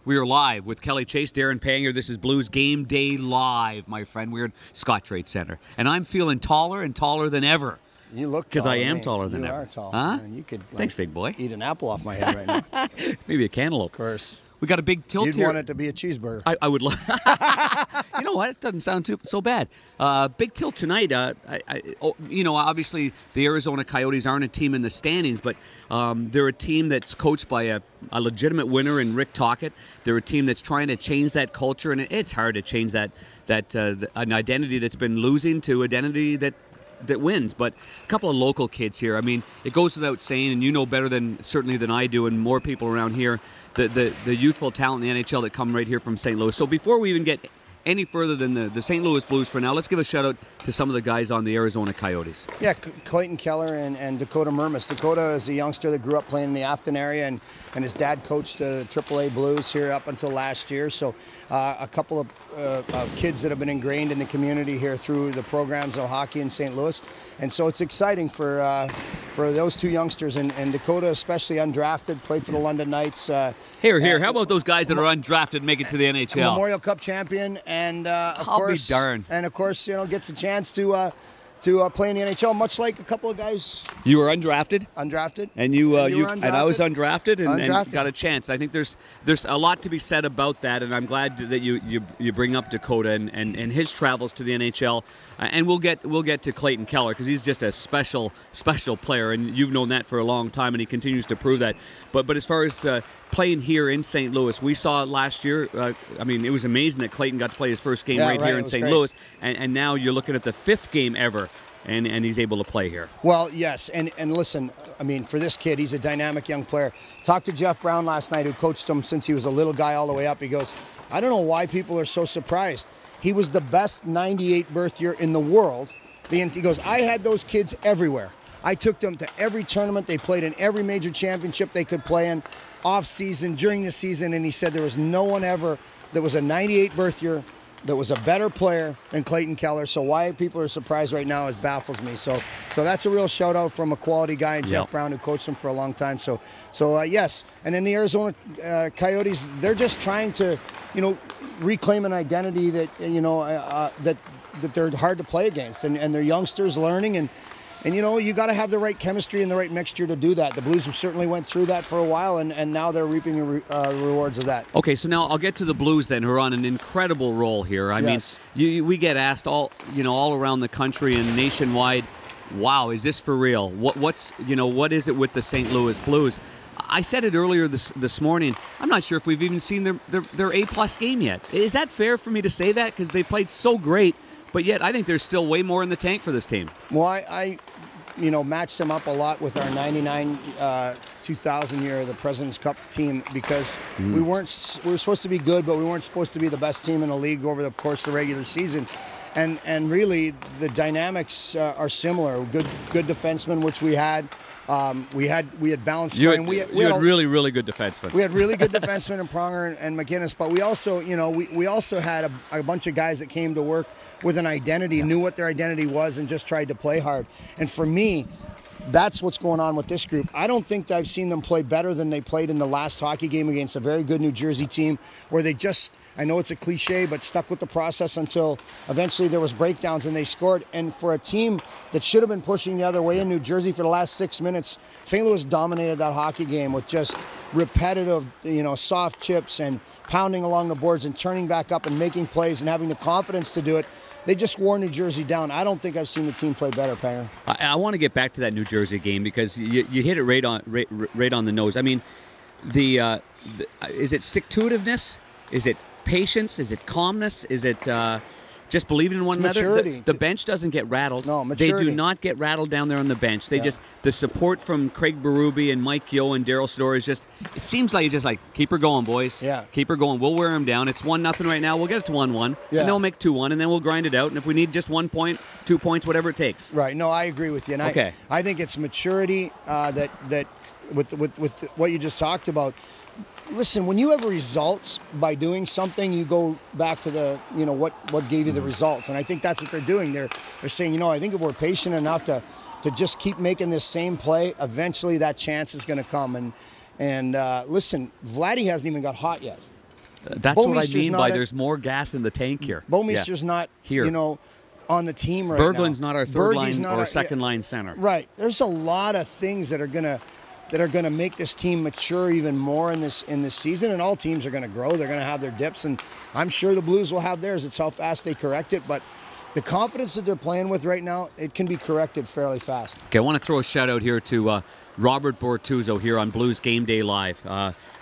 We are live with Kelly Chase, Darren Panger. This is Blues Game Day Live, my friend. We're at Scott Trade Center. And I'm feeling taller and taller than ever. You look because I am man. taller than you ever. You are tall. Huh? Man. You could Thanks, big boy. Eat an apple off my head right now. Maybe a cantaloupe. Of course. We got a big tilt You'd here. want it to be a cheeseburger. I would love. You know what? It doesn't sound so bad. Big tilt tonight. Obviously the Arizona Coyotes aren't a team in the standings, but they're a team that's coached by a legitimate winner in Rick Tocchet. They're a team that's trying to change that culture, and it's hard to change that an identity that's been losing to identity that wins. But a couple of local kids here. I mean, it goes without saying, and you know better certainly than I do, and more people around here, the youthful talent in the NHL that come right here from St. Louis. So before we even get any further than the St. Louis Blues for now, let's give a shout out to some of the guys on the Arizona Coyotes. Yeah, Clayton Keller and Dakota Murmis. Dakota is a youngster that grew up playing in the Afton area, and his dad coached the AAA Blues here up until last year. So a couple of kids that have been ingrained in the community here through the programs of hockey in St. Louis. And so it's exciting for those two youngsters, and Dakota especially undrafted, played for the London Knights. Here. How about those guys that are undrafted make it to the NHL? Memorial Cup champion, and of I'll course, be darned. And of course, gets a chance to play in the NHL, much like a couple of guys. You were undrafted, and you were and I was undrafted, and got a chance. I think there's a lot to be said about that, and I'm glad that you bring up Dakota and his travels to the NHL, and we'll get to Clayton Keller because he's just a special player, and you've known that for a long time, and he continues to prove that. But as far as playing here in St. Louis, we saw it last year. It was amazing that Clayton got to play his first game right here in St. Louis, and now you're looking at the 5th game ever. And he's able to play here. Well, yes, and listen, for this kid, he's a dynamic young player. Talked to Jeff Brown last night, who coached him since he was a little guy all the way up. He goes, I don't know why people are so surprised. He was the best 98 birth year in the world. He goes, I had those kids everywhere. I took them to every tournament. They played in every major championship they could play in, off season, during the season, and he said there was no one ever that was a 98 birth year that was a better player than Clayton Keller. So why people are surprised right now baffles me. So that's a real shout out from a quality guy, and Jeff Brown, who coached him for a long time. So yes. And then the Arizona Coyotes, they're just trying to, reclaim an identity that that they're hard to play against, and they're youngsters learning, and you got to have the right chemistry and the right mixture to do that. The Blues certainly went through that for a while, and now they're reaping the rewards of that. Okay, so now I'll get to the Blues then, who are on an incredible roll here. I mean, we get asked all around the country and nationwide, wow, is this for real? What is it with the St. Louis Blues? I said it earlier this morning. I'm not sure if we've even seen their A+ game yet. Is that fair for me to say that? Because they played so great, but yet I think there's still way more in the tank for this team. Well, I matched them up a lot with our 99 2000 year, the President's Cup team, because we were supposed to be good, but we weren't supposed to be the best team in the league over the course of the regular season. And really, the dynamics are similar. Good defensemen, which we had. We had balanced scoring. We had really, really good defensemen. We had really good defensemen in Pronger and McGinnis, but we also, we also had a bunch of guys that came to work with an identity, knew what their identity was, and just tried to play hard. And for me, that's what's going on with this group. I don't think I've seen them play better than they played in the last hockey game against a very good New Jersey team, where they just, I know it's a cliche, but stuck with the process until eventually there was breakdowns and they scored. And for a team that should have been pushing the other way in New Jersey for the last 6 minutes, St. Louis dominated that hockey game with just repetitive, soft chips and pounding along the boards and turning back up and making plays and having the confidence to do it. They just wore New Jersey down. I don't think I've seen the team play better, Panger. I want to get back to that New Jersey game because you hit it right on the nose. I mean, is it stick-to-itiveness? Is it patience? Is it calmness? Is it just believing in one another? Maturity. The bench doesn't get rattled. No, maturity. They do not get rattled down there on the bench. They just, the support from Craig Berube and Mike Yeo and Daryl Sador is just, it seems like it's just like, keep her going, boys. Yeah. Keep her going. We'll wear them down. It's 1-0 right now. We'll get it to 1-1. And then we'll make 2-1, and then we'll grind it out. And if we need just 1 point, 2 points, whatever it takes. Right. No, I agree with you. And I think it's maturity that with what you just talked about. Listen, when you have results by doing something, you go back to the, what gave you the results. And I think that's what they're doing. They're saying, I think if we're patient enough to just keep making this same play, eventually that chance is going to come. And listen, Vladdy hasn't even got hot yet. That's what I Bouwmeester's mean not by a- there's more gas in the tank here. Bouwmeester's not, Here. on the team right now. Berglund's not our third Bergie's line not or our- second line center. Right. There's a lot of things that are gonna make this team mature even more in this season, and all teams are gonna grow. They're gonna have their dips, and I'm sure the Blues will have theirs. It's how fast they correct it, but the confidence that they're playing with right now, it can be corrected fairly fast. Okay, I want to throw a shout out here to Robert Bortuzzo here on Blues Game Day Live.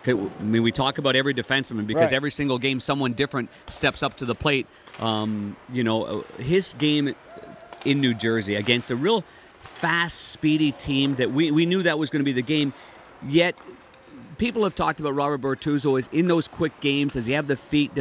We talk about every defenseman because Right. every single game someone different steps up to the plate. His game in New Jersey against a real fast, speedy team that we knew that was going to be the game, yet people have talked about Robert Bortuzzo is in those quick games. Does he have the feet?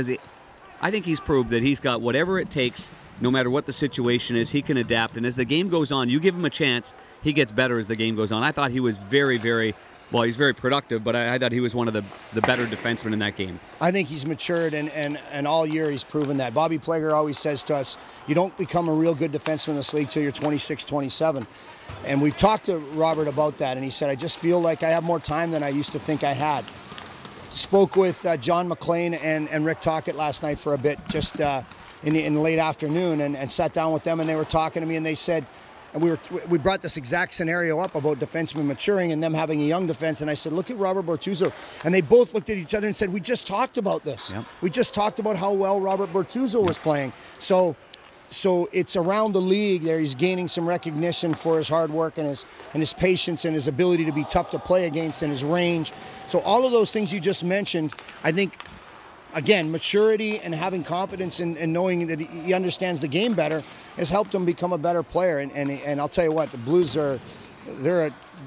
I think he's proved that he's got whatever it takes. No matter what the situation is, he can adapt. And as the game goes on, you give him a chance, he gets better as the game goes on. I thought he was very, very, he's very productive, but I thought he was one of the better defensemen in that game. I think he's matured, and all year he's proven that. Bobby Plager always says to us, you don't become a real good defenseman in this league till you're 26, 27. And we've talked to Robert about that, and he said, I just feel like I have more time than I used to think I had. Spoke with John McLean and Rick Tocchet last night for a bit, just in the late afternoon, and sat down with them, and they were talking to me, and they said, and we brought this exact scenario up about defensemen maturing and them having a young defense, and I said, look at Robert Bortuzzo, and they both looked at each other and said, we just talked about this. Yep. We just talked about how well Robert Bortuzzo was playing. So it's around the league there. He's gaining some recognition for his hard work and his patience and his ability to be tough to play against and his range. So all of those things you just mentioned, I think, again, maturity and having confidence in knowing that he understands the game better has helped him become a better player. And I'll tell you what, the Blues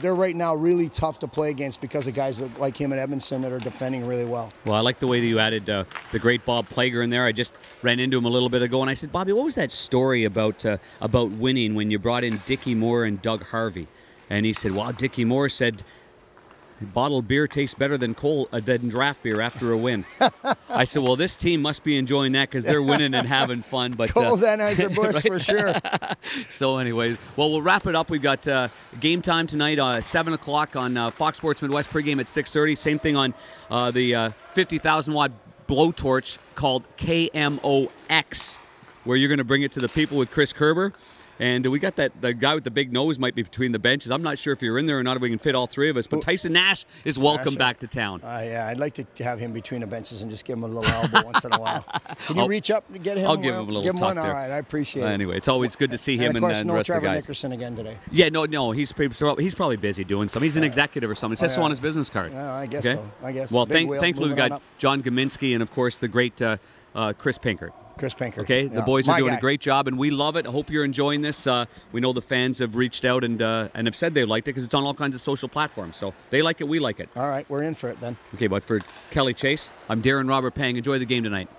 they're right now really tough to play against because of guys like him and Edmondson that are defending really well. Well, I like the way that you added the great Bob Plager in there. I just ran into him a little bit ago, and I said, Bobby, what was that story about winning when you brought in Dickie Moore and Doug Harvey? And he said, well, Dickie Moore said, bottled beer tastes better than draft beer after a win. I said, well, this team must be enjoying that because they're winning and having fun. But Cold Anheuser-Busch right? For sure. So anyway, well, we'll wrap it up. We've got game time tonight, 7 o'clock on Fox Sports Midwest, pregame at 6:30. Same thing on the 50,000-watt blowtorch called KMOX, where you're going to bring it to the people with Chris Kerber. And we got the guy with the big nose might be between the benches. I'm not sure if you're in there or not, if we can fit all three of us. But Tyson Nash is welcome back to town. Yeah, I'd like to have him between the benches and just give him a little elbow once in a while. Can you reach up and get him? I'll give him a little talk one? there. All right, I appreciate it. Anyway, it's always good to see him and, of course, the no rest Trevor of the guys. Nickerson again today. Yeah, no, he's probably busy doing something. He's an executive or something. It says so on his business card. Yeah, I guess so. I guess. Well, thankfully we've got John Gaminsky and, of course, the great Chris Pinkert. Chris Pinkert. Okay, the boys are doing a great job, and we love it. I hope you're enjoying this. We know the fans have reached out and have said they liked it because it's on all kinds of social platforms. So they like it, we like it. All right, we're in for it then. Okay, but for Kelly Chase, I'm Darren Robert Pang. Enjoy the game tonight.